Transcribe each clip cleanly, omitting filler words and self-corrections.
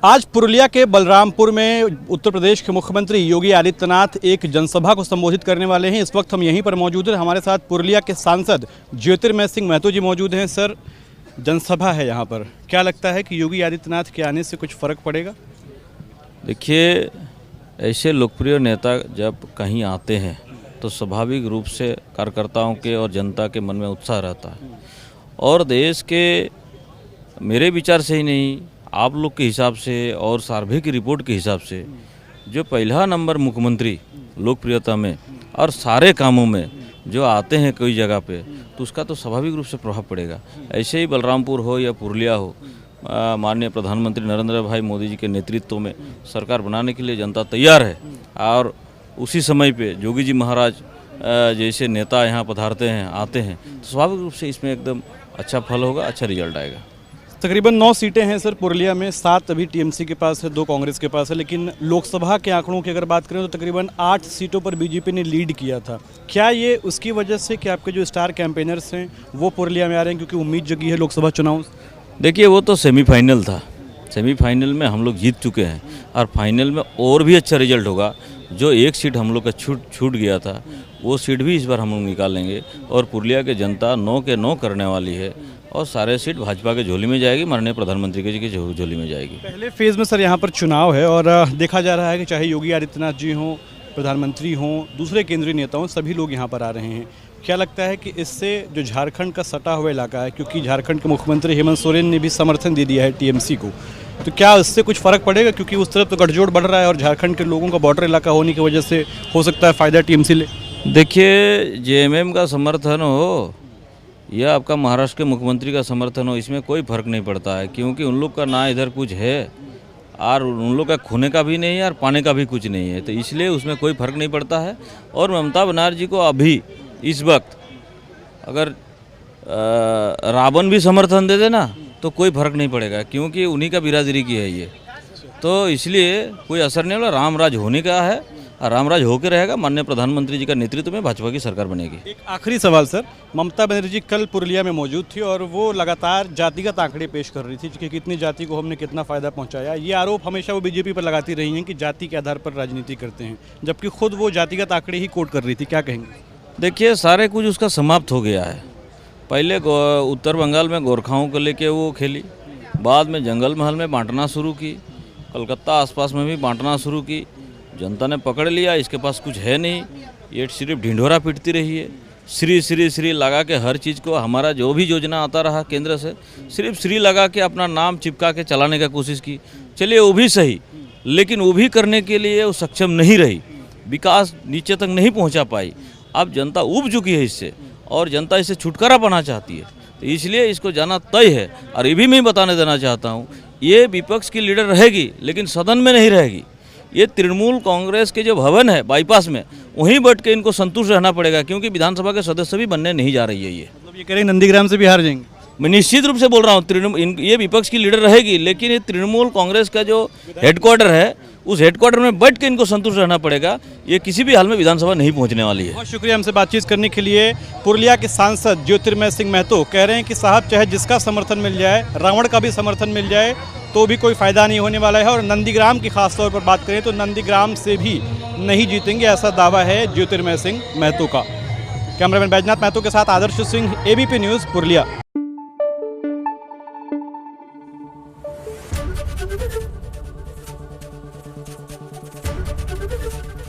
आज पुरुलिया के बलरामपुर में उत्तर प्रदेश के मुख्यमंत्री योगी आदित्यनाथ एक जनसभा को संबोधित करने वाले हैं। इस वक्त हम यहीं पर मौजूद हैं। हमारे साथ पुरुलिया के सांसद ज्योतिर्मय सिंह महतो जी मौजूद हैं। सर, जनसभा है यहाँ पर, क्या लगता है कि योगी आदित्यनाथ के आने से कुछ फ़र्क पड़ेगा? देखिए, ऐसे लोकप्रिय नेता जब कहीं आते हैं तो स्वाभाविक रूप से कार्यकर्ताओं के और जनता के मन में उत्साह रहता है। और देश के मेरे विचार से ही नहीं, आप लोग के हिसाब से और सर्वे की रिपोर्ट के हिसाब से जो पहला नंबर मुख्यमंत्री लोकप्रियता में और सारे कामों में जो आते हैं कोई जगह पे, तो उसका तो स्वाभाविक रूप से प्रभाव पड़ेगा। ऐसे ही बलरामपुर हो या पुरुलिया हो, माननीय प्रधानमंत्री नरेंद्र भाई मोदी जी के नेतृत्व में सरकार बनाने के लिए जनता तैयार है। और उसी समय पे योगी जी महाराज जैसे नेता यहाँ पधारते हैं, आते हैं, तो स्वाभाविक रूप से इसमें एकदम अच्छा फल होगा, अच्छा रिजल्ट आएगा। तकरीबन 9 सीटें हैं सर पुरुलिया में, 7 अभी टीएमसी के पास है, 2 कांग्रेस के पास है। लेकिन लोकसभा के आंकड़ों की अगर बात करें तो तकरीबन 8 सीटों पर बीजेपी ने लीड किया था। क्या ये उसकी वजह से कि आपके जो स्टार कैंपेनर्स हैं वो पुरुलिया में आ रहे हैं क्योंकि उम्मीद जगी है लोकसभा चुनाव? देखिए, वो तो सेमीफाइनल था। सेमीफाइनल में हम लोग जीत चुके हैं और फाइनल में और भी अच्छा रिजल्ट होगा। जो एक सीट हम लोग का छूट गया था, वो सीट भी इस बार हम लोग निकाल लेंगे और पुरुलिया के जनता 9 के 9 करने वाली है और सारे सीट भाजपा के झोली में जाएगी, माननीय प्रधानमंत्री जी की झोली में जाएगी। पहले फेज़ में सर यहाँ पर चुनाव है और देखा जा रहा है कि चाहे योगी आदित्यनाथ जी हों, प्रधानमंत्री हों, दूसरे केंद्रीय नेता हों, सभी लोग यहाँ पर आ रहे हैं। क्या लगता है कि इससे जो झारखंड का सटा हुआ इलाका है, क्योंकि झारखंड के मुख्यमंत्री हेमंत सोरेन ने भी समर्थन दे दिया है टीएमसी को, तो क्या इससे कुछ फ़र्क पड़ेगा? क्योंकि उस तरफ तो गठजोड़ बढ़ रहा है और झारखंड के लोगों का बॉर्डर इलाका होने की वजह से हो सकता है फ़ायदा टीएमसी ले। देखिए, जेएमएम का समर्थन हो या आपका महाराष्ट्र के मुख्यमंत्री का समर्थन हो, इसमें कोई फर्क नहीं पड़ता है, क्योंकि उन लोग का ना इधर कुछ है और उन लोग का खोने का भी नहीं है और पाने का भी कुछ नहीं है, तो इसलिए उसमें कोई फर्क नहीं पड़ता है। और ममता बनर्जी को अभी इस वक्त अगर रावण भी समर्थन दे देना तो कोई फर्क नहीं पड़ेगा, क्योंकि उन्हीं का बिरादरी की है ये, तो इसलिए कोई असर नहीं होगा। रामराज होने का है और रामराज होकर रहेगा। माननीय प्रधानमंत्री जी का नेतृत्व में भाजपा की सरकार बनेगी। एक आखिरी सवाल सर, ममता बनर्जी कल पुरुलिया में मौजूद थी और वो लगातार जातिगत आंकड़े पेश कर रही थी कि कितनी जाति को हमने कितना फ़ायदा पहुंचाया। ये आरोप हमेशा वो बीजेपी पर लगाती रही हैं कि जाति के आधार पर राजनीति करते हैं, जबकि खुद वो जातिगत आंकड़े ही कोट कर रही थी। क्या कहेंगे? देखिए, सारे कुछ उसका समाप्त हो गया है। पहले उत्तर बंगाल में गोरखाओं को लेके वो खेली, बाद में जंगल महल में बांटना शुरू की, कलकत्ता आसपास में भी बांटना शुरू की। जनता ने पकड़ लिया, इसके पास कुछ है नहीं, ये सिर्फ ढिंढोरा पीटती रही है। श्री श्री श्री लगा के हर चीज़ को, हमारा जो भी योजना आता रहा केंद्र से, सिर्फ श्री लगा के अपना नाम चिपका के चलाने का कोशिश की। चलिए, वो भी सही, लेकिन वो भी करने के लिए वो सक्षम नहीं रही, विकास नीचे तक नहीं पहुंचा पाई। अब जनता ऊब चुकी है इससे और जनता इससे छुटकारा पाना चाहती है, तो इसलिए इसको जाना तय है। और ये भी मैं बताने देना चाहता हूँ, ये विपक्ष की लीडर रहेगी लेकिन सदन में नहीं रहेगी। ये तृणमूल कांग्रेस के जो भवन है बाईपास में, वहीं बैठ के इनको संतुष्ट रहना पड़ेगा, क्योंकि विधानसभा के सदस्य भी बनने नहीं जा रही है। ये मतलब ये कह रहे हैं नंदीग्राम से भी हार जाएंगे? मैं निश्चित रूप से बोल रहा हूँ, ये विपक्ष की लीडर रहेगी, लेकिन ये तृणमूल कांग्रेस का जो हेडक्वार्टर है, उस हेडक्वार्टर में बैठ के इनको संतुष्ट रहना पड़ेगा। ये किसी भी हाल में विधानसभा नहीं पहुंचने वाली है। बहुत शुक्रिया हमसे बातचीत करने के लिए। पुरुलिया के सांसद ज्योतिर्मय सिंह महतो कह रहे हैं कि साहब, चाहे जिसका समर्थन मिल जाए, रावण का भी समर्थन मिल जाए, तो भी कोई फ़ायदा नहीं होने वाला है। और नंदीग्राम की खासतौर पर बात करें तो नंदीग्राम से भी नहीं जीतेंगे, ऐसा दावा है ज्योतिर्मय सिंह महतो का। कैमरामैन बैजनाथ महतो के साथ Adarsh Singh, ABP news, Purulia.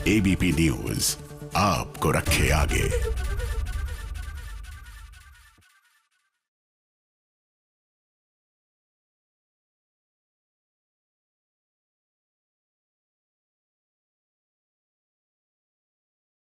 ABP news आपको रखे आगे।